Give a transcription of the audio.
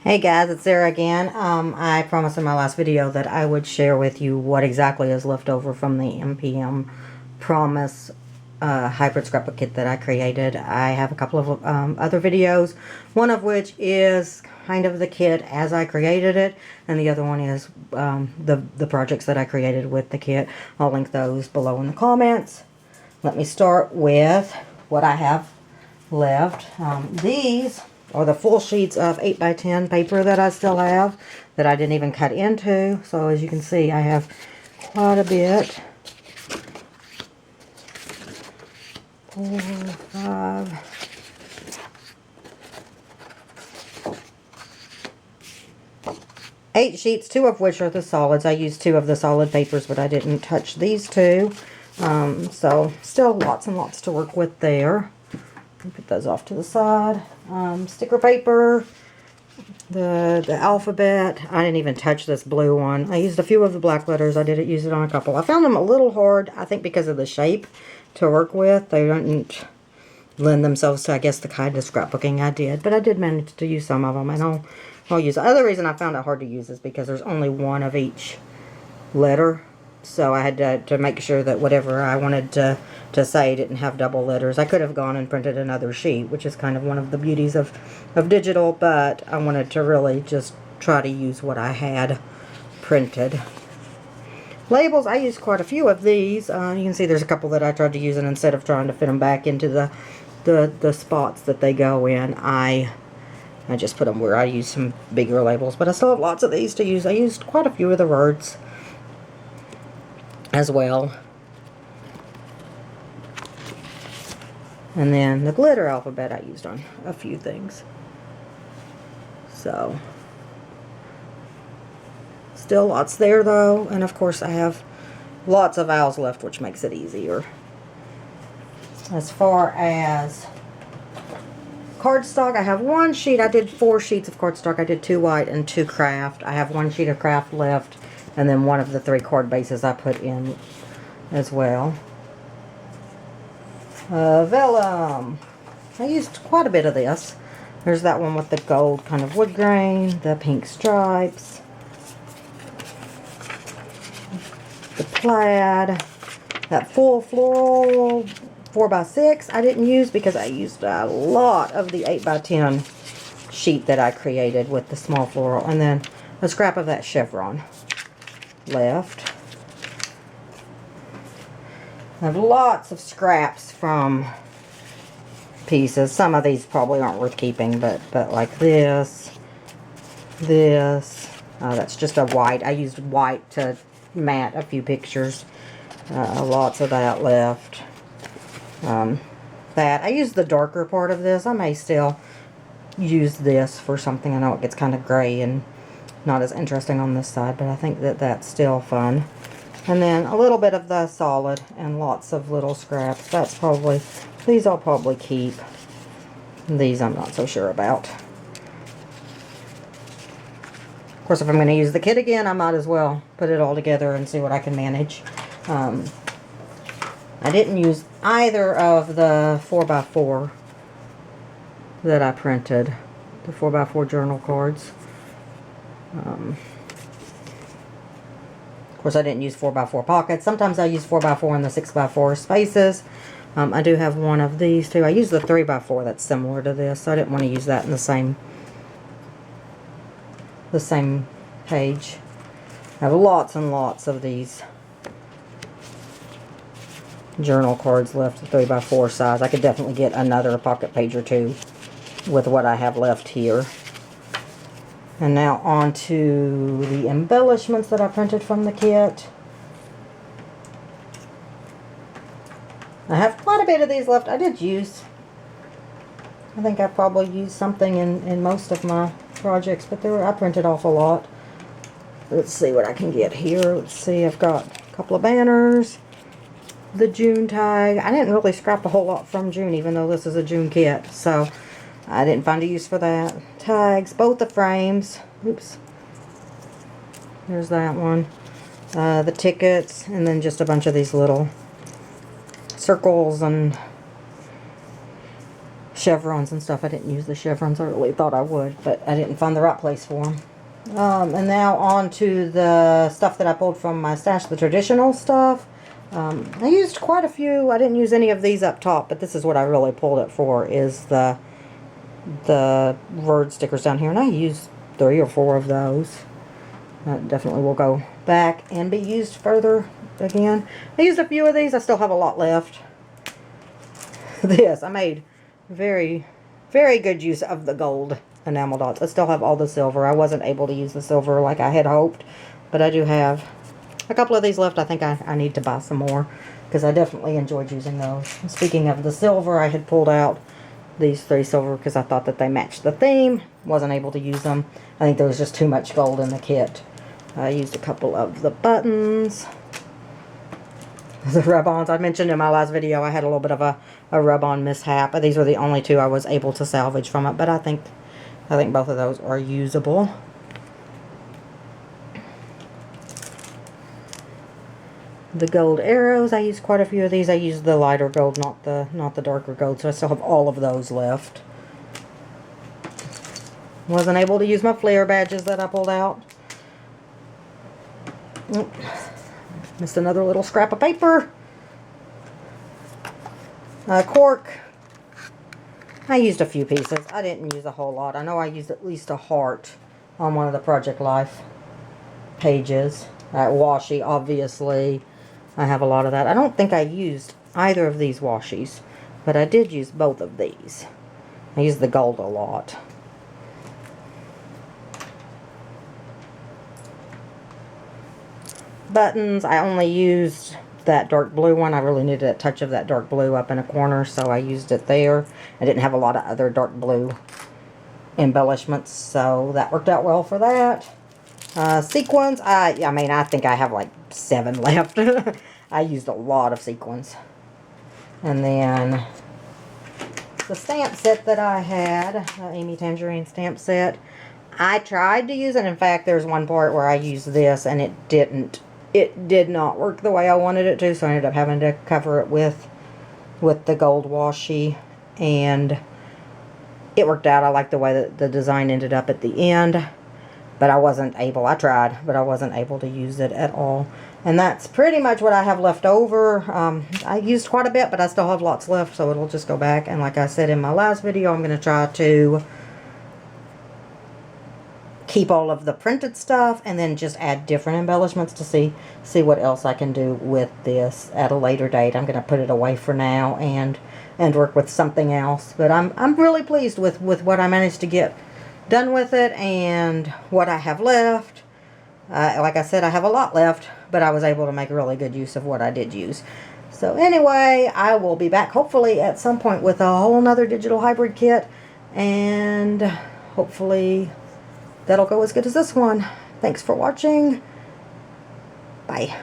Hey guys, it's Sarah again. I promised in my last video that I would share with you what exactly is left over from the MPM Promise hybrid scrapbook kit that I created. I have a couple of other videos, one of which is kind of the kit as I created it, and the other one is the projects that I created with the kit. I'll link those below in the comments. Let me start with what I have left. These are the full sheets of 8x10 paper that I still have that I didn't even cut into. So as you can see, I have quite a bit. 4, 5, 8 sheets, 2 of which are the solids. I used 2 of the solid papers, but I didn't touch these 2. So still lots and lots to work with there. Put those off to the side. Sticker paper, the alphabet. I didn't even touch this blue one. I used a few of the black letters. I didn't use it on a couple. I found them a little hard, I think because of the shape to work with. They don't lend themselves to, I guess, the kind of scrapbooking I did. But I did manage to use some of them, and I'll use it. The other reason I found it hard to use is because there's only one of each letter. So I had to make sure that whatever I wanted to say didn't have double letters. I could have gone and printed another sheet, which is kind of one of the beauties of digital, but I wanted to really just try to use what I had printed. Labels, I used quite a few of these. You can see there's a couple that I tried to use, and instead of trying to fit them back into the spots that they go in, I just put them where I used some bigger labels. But I still have lots of these to use. I used quite a few of the words as well. And then the glitter alphabet I used on a few things. So still lots there though, and of course I have lots of vowels left, which makes it easier. As far as cardstock, I have one sheet. I did 4 sheets of cardstock. I did 2 white and 2 craft. I have 1 sheet of craft left, and then one of the 3 card bases I put in as well. Vellum. I used quite a bit of this. There's that one with the gold kind of wood grain, the pink stripes, the plaid, that full floral 4x6 I didn't use because I used a lot of the 8x10 sheet that I created with the small floral, and then a scrap of that chevron left. I have lots of scraps from pieces. Some of these probably aren't worth keeping, but like this, that's just a white. I used white to matte a few pictures. Lots of that left. That I used the darker part of this. I may still use this for something. I know it gets kind of gray and not as interesting on this side, but I think that that's still fun. And then a little bit of the solid and lots of little scraps. That's probably, these I'll probably keep. These I'm not so sure about. Of course, if I'm going to use the kit again, I might as well put it all together and see what I can manage. I didn't use either of the 4x4 that I printed. The 4x4 journal cards. Of course, I didn't use 4x4 pockets. Sometimes I use 4x4 in the 6x4 spaces. I do have one of these too. I use the 3x4 that's similar to this, so I didn't want to use that in the same page. I have lots and lots of these journal cards left, the 3x4 size. I could definitely get another pocket page or 2 with what I have left here. And now on to the embellishments that I printed from the kit. I have quite a bit of these left. I did use, I think I probably used something in most of my projects, but I printed off a lot. Let's see what I can get here. Let's see, I've got a couple of banners, the June tag. I didn't really scrap a whole lot from June, even though this is a June kit, so I didn't find a use for that. Tags, both the frames. Oops. There's that one. The tickets, and then just a bunch of these little circles and chevrons and stuff. I didn't use the chevrons. I really thought I would, but I didn't find the right place for them. And now on to the stuff that I pulled from my stash, the traditional stuff. I used quite a few. I didn't use any of these up top, but this is what I really pulled it for, is the word stickers down here. And I used 3 or 4 of those. That definitely will go back and be used further again. I used a few of these. I still have a lot left. This, I made very, very good use of the gold enamel dots. I still have all the silver. I wasn't able to use the silver like I had hoped, but I do have a couple of these left. I think I need to buy some more because I definitely enjoyed using those. Speaking of the silver, I had pulled out these 3 silver because I thought that they matched the theme. Wasn't able to use them. I think there was just too much gold in the kit. I used a couple of the buttons. The rub-ons. I mentioned in my last video I had a little bit of a rub-on mishap. These were the only 2 I was able to salvage from it, but I think both of those are usable. The gold arrows, I used quite a few of these. I used the lighter gold, not the darker gold, so I still have all of those left. Wasn't able to use my flare badges that I pulled out. Missed another little scrap of paper. Cork. I used a few pieces. I didn't use a whole lot. I know I used at least a heart on one of the Project Life pages. Washi, obviously. I have a lot of that. I don't think I used either of these washies, but I did use both of these. I used the gold a lot. Buttons, I only used that dark blue one. I really needed a touch of that dark blue up in a corner, so I used it there. I didn't have a lot of other dark blue embellishments, so that worked out well for that. Sequins, I mean, I think I have like 7 left. I used a lot of sequins. And then the stamp set that I had, the Amy Tangerine stamp set, I tried to use it. In fact, there's one part where I used this and it did not work the way I wanted it to, so I ended up having to cover it with the gold washi, and it worked out. I like the way that the design ended up at the end, but I wasn't able, I tried, but I wasn't able to use it at all. And that's pretty much what I have left over. I used quite a bit, but I still have lots left, so it'll just go back. And like I said in my last video, I'm going to try to keep all of the printed stuff and then just add different embellishments to see what else I can do with this at a later date. I'm going to put it away for now and work with something else. But I'm really pleased with what I managed to get done with it and what I have left. Like I said, I have a lot left, but I was able to make really good use of what I did use. So anyway, I will be back hopefully at some point with a whole nother digital hybrid kit, and hopefully that'll go as good as this one. Thanks for watching. Bye.